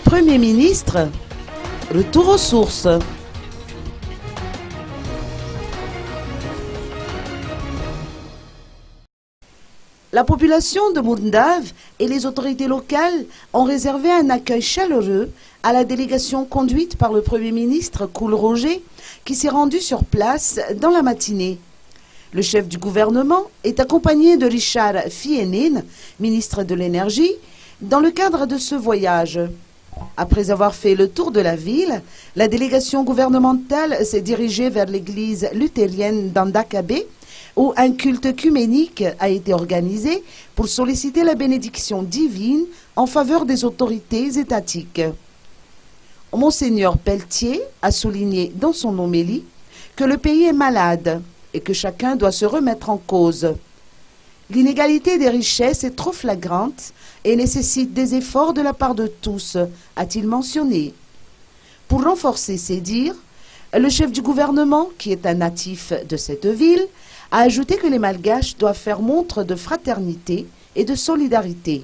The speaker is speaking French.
Premier ministre, retour aux sources. La population de Moundave et les autorités locales ont réservé un accueil chaleureux à la délégation conduite par le Premier ministre Koul Roger qui s'est rendu sur place dans la matinée. Le chef du gouvernement est accompagné de Richard Fiennin, ministre de l'Énergie, dans le cadre de ce voyage. Après avoir fait le tour de la ville, la délégation gouvernementale s'est dirigée vers l'église luthérienne d'Andakabé, où un culte œcuménique a été organisé pour solliciter la bénédiction divine en faveur des autorités étatiques. Monseigneur Pelletier a souligné dans son homélie que le pays est malade et que chacun doit se remettre en cause. L'inégalité des richesses est trop flagrante et nécessite des efforts de la part de tous, a-t-il mentionné. Pour renforcer ses dires, le chef du gouvernement, qui est un natif de cette ville, a ajouté que les Malgaches doivent faire montre de fraternité et de solidarité.